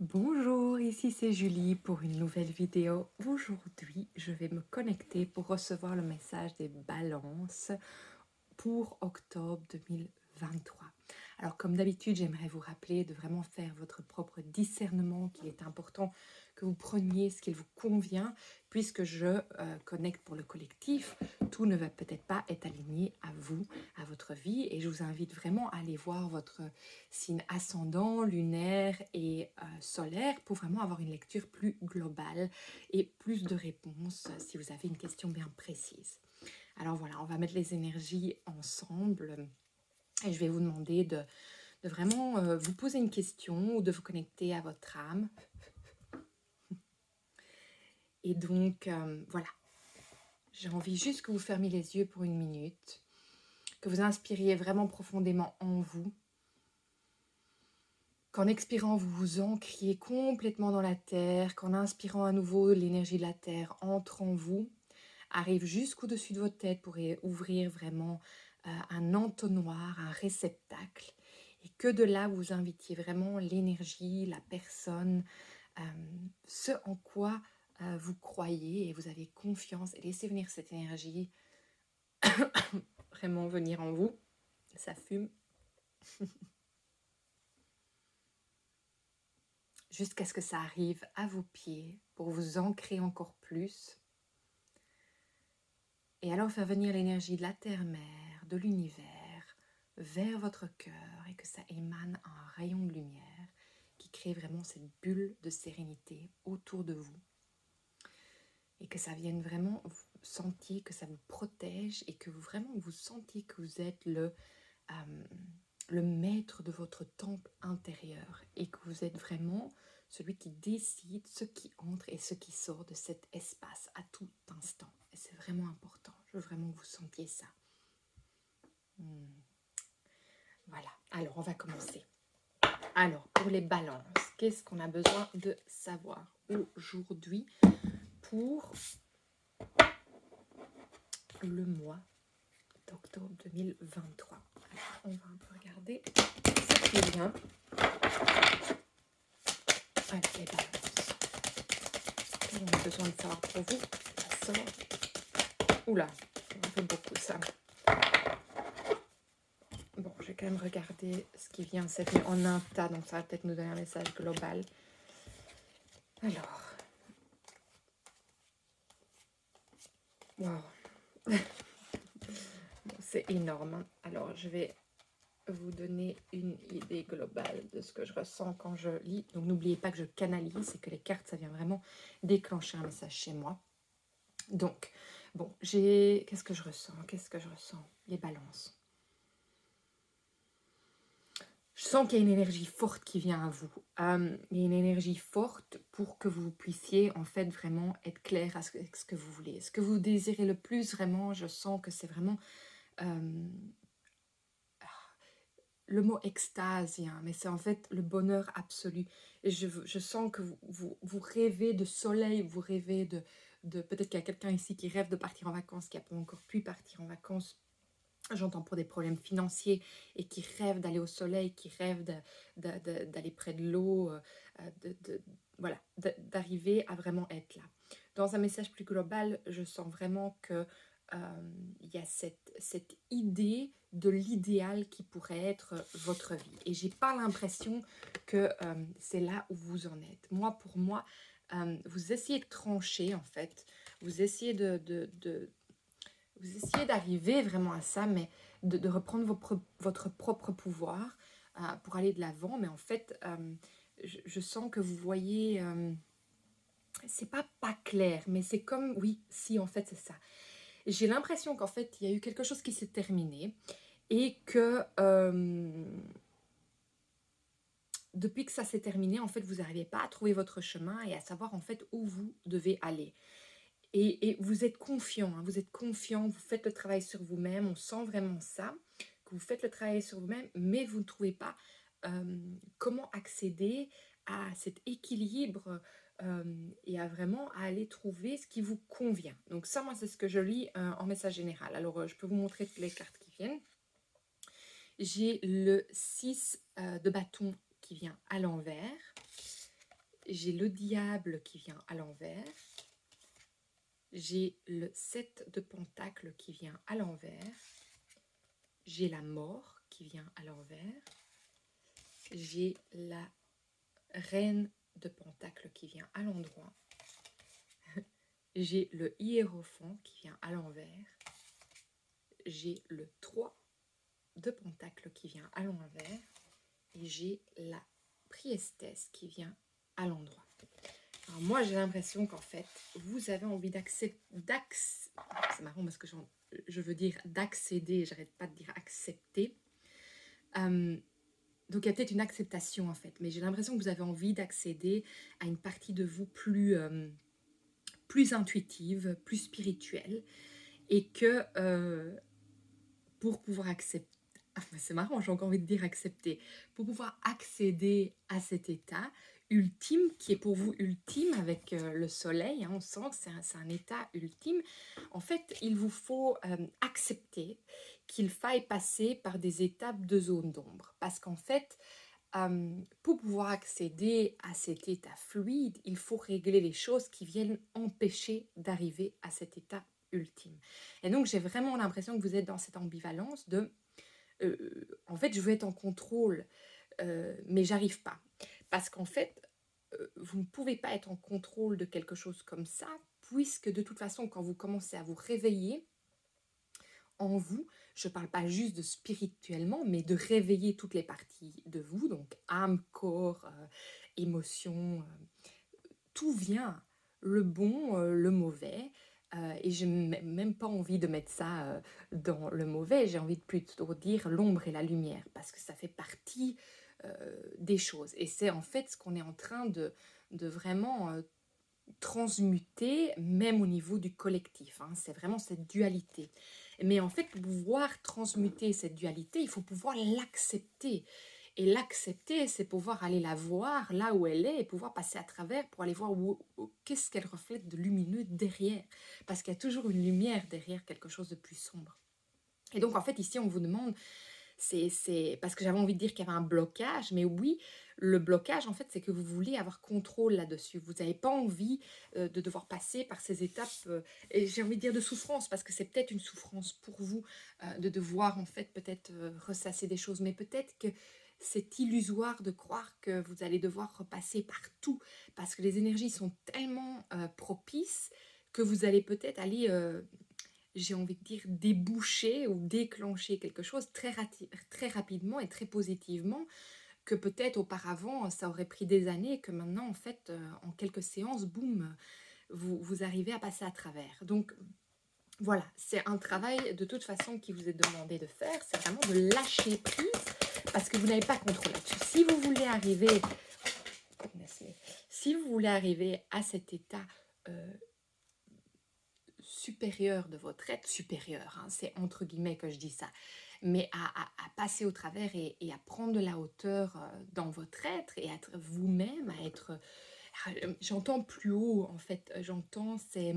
Bonjour, ici c'est Julie pour une nouvelle vidéo. Aujourd'hui, je vais me connecter pour recevoir le message des balances pour octobre 2023. Alors comme d'habitude, j'aimerais vous rappeler de vraiment faire votre propre discernement, qu'il est important que vous preniez ce qu'il vous convient, puisque je connecte pour le collectif. Tout ne va peut-être pas être aligné à vous, à votre vie, et je vous invite vraiment à aller voir votre signe ascendant, lunaire et solaire pour vraiment avoir une lecture plus globale et plus de réponses si vous avez une question bien précise. Alors voilà, on va mettre les énergies ensemble et je vais vous demander de vraiment vous poser une question ou de vous connecter à votre âme. Et donc, voilà, j'ai envie juste que vous fermiez les yeux pour une minute, que vous inspiriez vraiment profondément en vous, qu'en expirant, vous vous ancriez complètement dans la terre, qu'en inspirant à nouveau, l'énergie de la terre entre en vous, arrive jusqu'au-dessus de votre tête pour ouvrir vraiment un entonnoir, un réceptacle, et que de là, vous invitiez vraiment l'énergie, la personne, ce en quoi vous croyez et vous avez confiance, et laissez venir cette énergie vraiment venir en vous. Ça fume. Jusqu'à ce que ça arrive à vos pieds pour vous ancrer encore plus. Et alors faire venir l'énergie de la terre-mère, de l'univers, vers votre cœur et que ça émane un rayon de lumière qui crée vraiment cette bulle de sérénité autour de vous. Et que ça vienne vraiment, vous sentiez que ça vous protège et que vous vraiment vous sentiez que vous êtes le maître de votre temple intérieur et que vous êtes vraiment celui qui décide ce qui entre et ce qui sort de cet espace à tout instant. Et c'est vraiment important. Je veux vraiment que vous sentiez ça. Voilà. Alors, on va commencer. Alors, pour les balances, qu'est-ce qu'on a besoin de savoir aujourd'hui pour le mois d'octobre 2023? Alors, on va un peu regarder ce qui vient. Voilà, les balances. On a besoin de savoir pour vous. Ça sort. Oula, on fait beaucoup ça. Bon, je vais quand même regarder ce qui vient cette nuit en un tas, donc ça va peut-être nous donner un message global. Alors. Wow. Bon, c'est énorme. Hein. Alors, je vais vous donner une idée globale de ce que je ressens quand je lis. Donc, n'oubliez pas que je canalise et que les cartes, ça vient vraiment déclencher un message chez moi. Donc, bon, qu'est-ce que je ressens? Les balances. Je sens qu'il y a une énergie forte qui vient à vous. Il y a une énergie forte pour que vous puissiez en fait vraiment être clair avec ce que vous voulez. Ce que vous désirez le plus vraiment, je sens que c'est vraiment le mot extase, hein, mais c'est en fait le bonheur absolu. Et je sens que vous rêvez de soleil, vous rêvez de peut-être qu'il y a quelqu'un ici qui rêve de partir en vacances, qui n'a pas encore pu partir en vacances. J'entends pour des problèmes financiers et qui rêvent d'aller au soleil, qui rêvent d'aller près de l'eau, voilà, d'arriver à vraiment être là. Dans un message plus global, je sens vraiment que il y a cette idée de l'idéal qui pourrait être votre vie. Et j'ai pas l'impression que c'est là où vous en êtes. Pour moi, vous essayez de trancher en fait. Vous essayez vous essayez d'arriver vraiment à ça, mais de reprendre votre propre pouvoir pour aller de l'avant. Mais en fait, je sens que vous voyez, c'est pas clair, mais c'est comme, oui, si, en fait, c'est ça. J'ai l'impression qu'en fait, il y a eu quelque chose qui s'est terminé et que depuis que ça s'est terminé, en fait, vous n'arrivez pas à trouver votre chemin et à savoir en fait où vous devez aller. Et vous êtes confiant, hein, vous faites le travail sur vous-même, on sent vraiment ça, que vous faites le travail sur vous-même, mais vous ne trouvez pas comment accéder à cet équilibre et à vraiment à aller trouver ce qui vous convient. Donc ça, moi, c'est ce que je lis en message général. Alors, je peux vous montrer toutes les cartes qui viennent. J'ai le 6 de bâton qui vient à l'envers. j'ai le diable qui vient à l'envers. J'ai le 7 de pentacle qui vient à l'envers. J'ai la mort qui vient à l'envers. J'ai la reine de pentacle qui vient à l'endroit. J'ai le hiérophant qui vient à l'envers. J'ai le 3 de pentacle qui vient à l'envers. Et j'ai la priestesse qui vient à l'endroit. Alors moi, j'ai l'impression qu'en fait, vous avez envie d'accepter... C'est marrant parce que je veux dire d'accéder, j'arrête pas de dire accepter. Donc il y a peut-être une acceptation en fait, mais j'ai l'impression que vous avez envie d'accéder à une partie de vous plus intuitive, plus spirituelle, et que pour pouvoir accepter, c'est marrant, j'ai encore envie de dire accepter, pour pouvoir accéder à cet état ultime, qui est pour vous ultime avec le soleil, on sent que c'est un état ultime, en fait, il vous faut accepter qu'il faille passer par des étapes de zone d'ombre, parce qu'en fait, pour pouvoir accéder à cet état fluide, il faut régler les choses qui viennent empêcher d'arriver à cet état ultime. Et donc, j'ai vraiment l'impression que vous êtes dans cette ambivalence de en fait, je veux être en contrôle, mais j'arrive pas. Parce qu'en fait, vous ne pouvez pas être en contrôle de quelque chose comme ça, puisque de toute façon, quand vous commencez à vous réveiller en vous, je ne parle pas juste de spirituellement, mais de réveiller toutes les parties de vous, donc âme, corps, émotion, tout vient, le bon, le mauvais, et je n'ai même pas envie de mettre ça dans le mauvais, j'ai envie de plutôt dire l'ombre et la lumière, parce que ça fait partie des choses. Et c'est en fait ce qu'on est en train de vraiment transmuter, même au niveau du collectif. C'est vraiment cette dualité. Mais en fait, pour pouvoir transmuter cette dualité, il faut pouvoir l'accepter. Et l'accepter, c'est pouvoir aller la voir là où elle est et pouvoir passer à travers pour aller voir qu'est-ce qu'elle reflète de lumineux derrière. Parce qu'il y a toujours une lumière derrière quelque chose de plus sombre. Et donc, en fait, ici, on vous demande, c'est parce que j'avais envie de dire qu'il y avait un blocage, mais oui, le blocage, en fait, c'est que vous voulez avoir contrôle là-dessus. Vous n'avez pas envie de devoir passer par ces étapes, et j'ai envie de dire de souffrance, parce que c'est peut-être une souffrance pour vous de devoir, en fait, peut-être ressasser des choses, mais peut-être que c'est illusoire de croire que vous allez devoir repasser par tout, parce que les énergies sont tellement propices que vous allez peut-être aller... j'ai envie de dire, déboucher ou déclencher quelque chose très rapidement et très positivement, que peut-être auparavant, ça aurait pris des années, et que maintenant, en fait, en quelques séances, boum, vous arrivez à passer à travers. Donc, voilà, c'est un travail de toute façon qui vous est demandé de faire, c'est vraiment de lâcher prise, parce que vous n'avez pas contrôle là-dessus. Si vous voulez arriver à cet état supérieur de votre être, supérieur, c'est entre guillemets que je dis ça, mais à passer au travers et à prendre de la hauteur dans votre être et à être vous-même, à être... J'entends plus haut, en fait, j'entends, c'est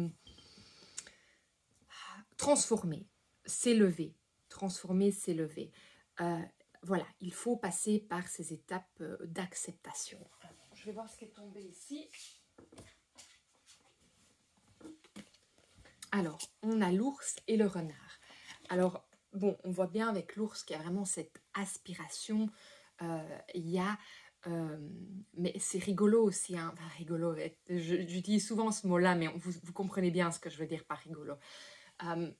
transformer, s'élever, transformer, s'élever. Voilà, il faut passer par ces étapes d'acceptation. Je vais voir ce qui est tombé ici. Alors, on a l'ours et le renard. Alors, bon, on voit bien avec l'ours qu'il y a vraiment cette aspiration. Il y a... mais c'est rigolo aussi, enfin rigolo, j'utilise souvent ce mot-là, mais vous comprenez bien ce que je veux dire par rigolo.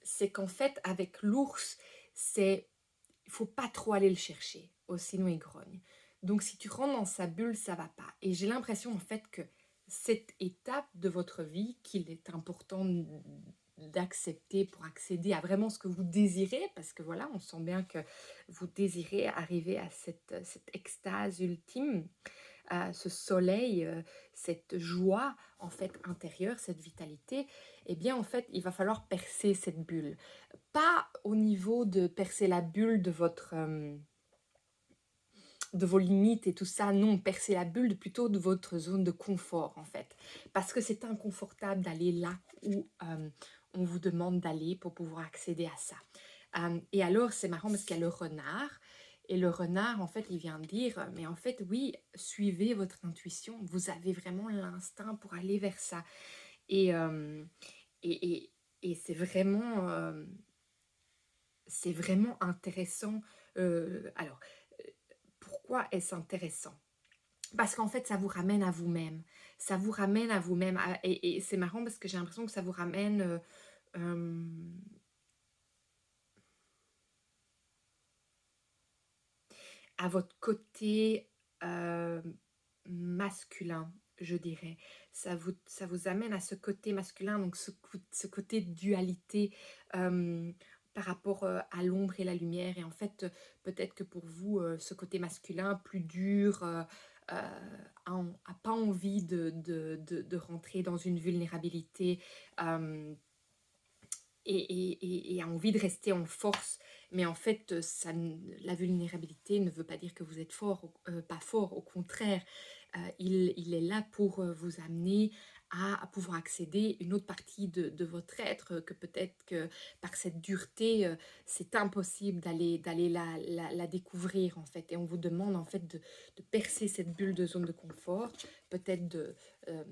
C'est qu'en fait, avec l'ours, il ne faut pas trop aller le chercher, sinon il grogne. Donc si tu rentres dans sa bulle, ça va pas. Et j'ai l'impression en fait que cette étape de votre vie, qu'il est important d'accepter pour accéder à vraiment ce que vous désirez, parce que voilà, on sent bien que vous désirez arriver à cette extase ultime, à ce soleil, cette joie en fait intérieure, cette vitalité, eh bien en fait il va falloir percer cette bulle. Pas au niveau de percer la bulle de de vos limites et tout ça, non, percer la bulle plutôt de votre zone de confort en fait, parce que c'est inconfortable d'aller là où on vous demande d'aller pour pouvoir accéder à ça. Et alors c'est marrant parce qu'il y a le renard, Et le renard, en fait, il vient dire, mais en fait, oui, suivez votre intuition. Vous avez vraiment l'instinct pour aller vers ça. Et, et, et, et c'est vraiment intéressant. Alors, pourquoi est-ce intéressant? Parce qu'en fait, ça vous ramène à vous-même. Ça vous ramène à vous-même. Et c'est marrant parce que j'ai l'impression que ça vous ramène euh, à votre côté masculin, je dirais. Ça vous amène à ce côté masculin, donc ce côté dualité par rapport à l'ombre et la lumière. Et en fait, peut-être que pour vous, ce côté masculin plus dur a pas envie de rentrer dans une vulnérabilité. euh, et a envie de rester en force. Mais en fait, la vulnérabilité ne veut pas dire que vous êtes fort, pas fort. Au contraire, il est là pour vous amener à pouvoir accéder à une autre partie de votre être, que peut-être que par cette dureté, c'est impossible d'aller la découvrir en fait. Et on vous demande en fait de percer cette bulle de zone de confort, peut-être de... euh,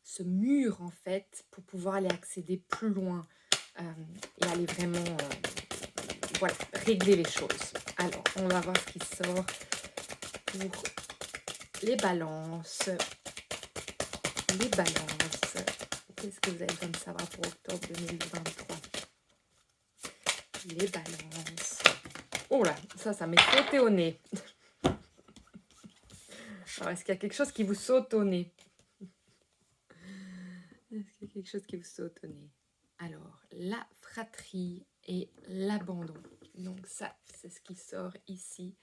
ce mur en fait pour pouvoir aller accéder plus loin et aller vraiment voilà, régler les choses. Alors, on va voir ce qui sort pour les balances. Les balances. Qu'est-ce que vous avez besoin de savoir pour octobre 2023? Les balances. Oh là, ça m'est sauté au nez. Alors, est-ce qu'il y a quelque chose qui vous saute au nez? Est-ce qu'il y a quelque chose qui vous saute au nez? Alors, la fratrie et l'abandon. Donc ça, c'est ce qui sort ici.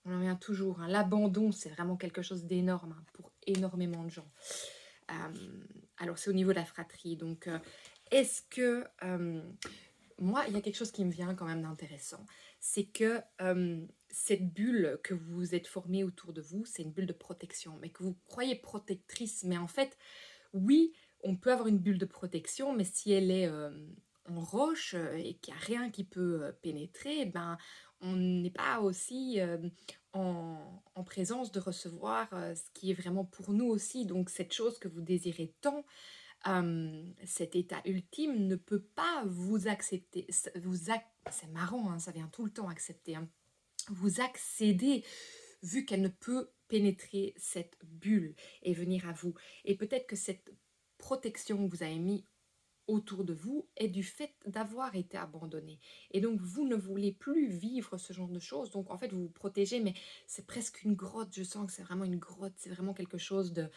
On en revient toujours. Hein. L'abandon, c'est vraiment quelque chose d'énorme hein, pour énormément de gens. Alors, c'est au niveau de la fratrie. Donc, est-ce que... moi, il y a quelque chose qui me vient quand même d'intéressant. C'est que cette bulle que vous vous êtes formée autour de vous, c'est une bulle de protection. Mais que vous croyez protectrice. Mais en fait, oui, on peut avoir une bulle de protection, mais si elle est en roche et qu'il n'y a rien qui peut pénétrer, ben, on n'est pas aussi en présence de recevoir ce qui est vraiment pour nous aussi. Donc cette chose que vous désirez tant, cet état ultime ne peut pas vous accepter. C'est marrant, hein, ça vient tout le temps accepter. Hein. Vous accéder vu qu'elle ne peut pénétrer cette bulle et venir à vous. Et peut-être que cette protection que vous avez mis autour de vous est du fait d'avoir été abandonné. Et donc, vous ne voulez plus vivre ce genre de choses. Donc, en fait, vous vous protégez, mais c'est presque une grotte. Je sens que c'est vraiment une grotte. C'est vraiment quelque chose de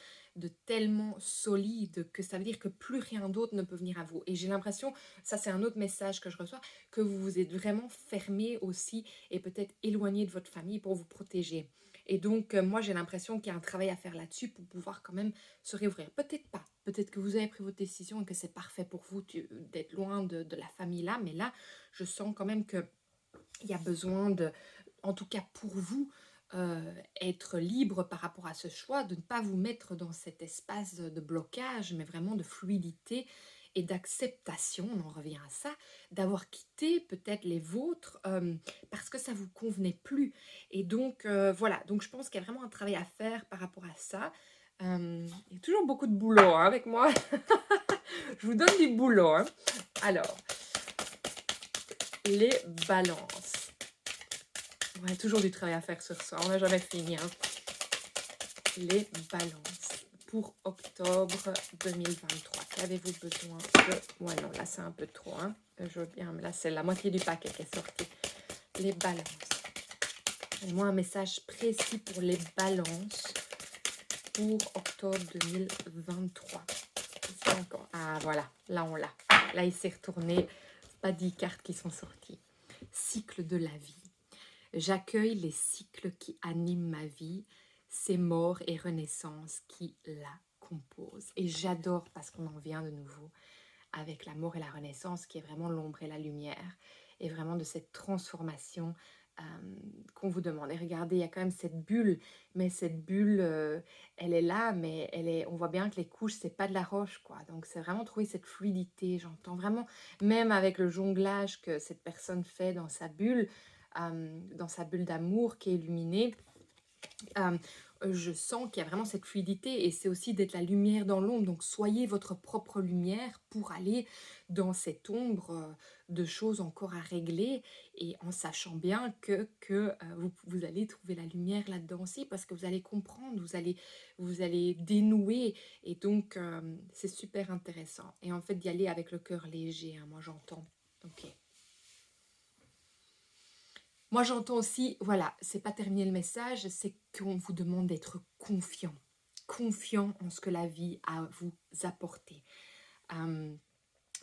tellement solide que ça veut dire que plus rien d'autre ne peut venir à vous. Et j'ai l'impression, ça c'est un autre message que je reçois, que vous vous êtes vraiment fermé aussi et peut-être éloigné de votre famille pour vous protéger. Et donc, moi, j'ai l'impression qu'il y a un travail à faire là-dessus pour pouvoir quand même se réouvrir. Peut-être pas. Peut-être que vous avez pris votre décision et que c'est parfait pour vous d'être loin de la famille là. Mais là, je sens quand même qu'il y a besoin de, en tout cas pour vous, être libre par rapport à ce choix, de ne pas vous mettre dans cet espace de blocage, mais vraiment de fluidité et d'acceptation, on en revient à ça, d'avoir quitté peut-être les vôtres parce que ça ne vous convenait plus. Et donc, voilà, donc je pense qu'il y a vraiment un travail à faire par rapport à ça. Il y a toujours beaucoup de boulot hein, avec moi. Je vous donne du boulot. Hein. Alors, les balances. On a toujours du travail à faire sur ça. On n'a jamais fini. Hein. Les balances pour octobre 2023. Qu'avez-vous besoin de... Ouais, non, là, c'est un peu trop. Hein. Je veux bien, mais là, c'est la moitié du paquet qui est sorti. Les balances. Donnez-moi un message précis pour les balances pour octobre 2023. Encore. Ah, voilà. Là, on l'a. Là, il s'est retourné. Pas 10 cartes qui sont sorties. Cycle de la vie. J'accueille les cycles qui animent ma vie. C'est mort et renaissance qui la composent. Et j'adore parce qu'on en vient de nouveau avec la mort et la renaissance qui est vraiment l'ombre et la lumière. Et vraiment de cette transformation qu'on vous demande. Et regardez, il y a quand même cette bulle, mais cette bulle, elle est là, mais on voit bien que les couches, c'est pas de la roche, quoi. Donc c'est vraiment trouver cette fluidité. J'entends vraiment, même avec le jonglage que cette personne fait dans sa bulle, dans sa bulle d'amour qui est illuminée. Euh, je sens qu'il y a vraiment cette fluidité et c'est aussi d'être la lumière dans l'ombre. Donc soyez votre propre lumière pour aller dans cette ombre de choses encore à régler et en sachant bien que vous allez trouver la lumière là-dedans aussi parce que vous allez comprendre, vous allez dénouer et donc c'est super intéressant. Et en fait d'y aller avec le cœur léger, hein, moi j'entends. Ok. Moi, j'entends aussi, voilà, c'est pas terminer le message, c'est qu'on vous demande d'être confiant. Confiant en ce que la vie a à vous apporter. Euh,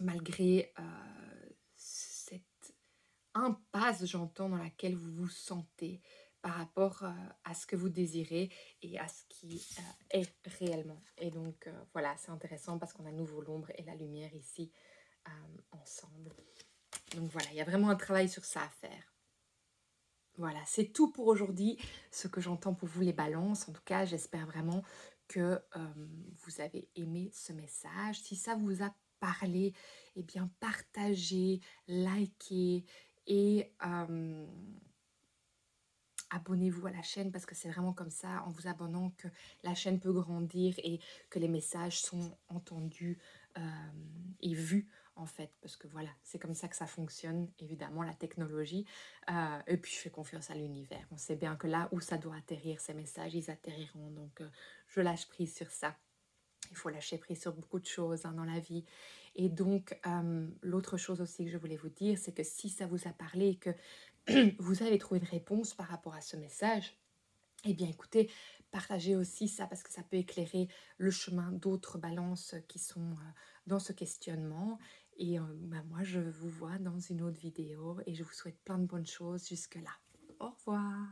Malgré cette impasse, j'entends, dans laquelle vous vous sentez par rapport à ce que vous désirez et à ce qui est réellement. Et donc, voilà, c'est intéressant parce qu'on a à nouveau l'ombre et la lumière ici ensemble. Donc voilà, il y a vraiment un travail sur ça à faire. Voilà, c'est tout pour aujourd'hui, ce que j'entends pour vous les balances. En tout cas, j'espère vraiment que vous avez aimé ce message. Si ça vous a parlé, eh bien partagez, likez et abonnez-vous à la chaîne parce que c'est vraiment comme ça, en vous abonnant, que la chaîne peut grandir et que les messages sont entendus et vus en fait. Parce que voilà, c'est comme ça que ça fonctionne, évidemment, la technologie. Et puis je fais confiance à l'univers. On sait bien que là où ça doit atterrir, ces messages, ils atterriront. Donc je lâche prise sur ça. Il faut lâcher prise sur beaucoup de choses dans la vie. Et donc, l'autre chose aussi que je voulais vous dire, c'est que si ça vous a parlé et que vous avez trouvé une réponse par rapport à ce message, eh bien écoutez, partagez aussi ça parce que ça peut éclairer le chemin d'autres balances qui sont dans ce questionnement. Et moi, je vous vois dans une autre vidéo et je vous souhaite plein de bonnes choses jusque-là. Au revoir.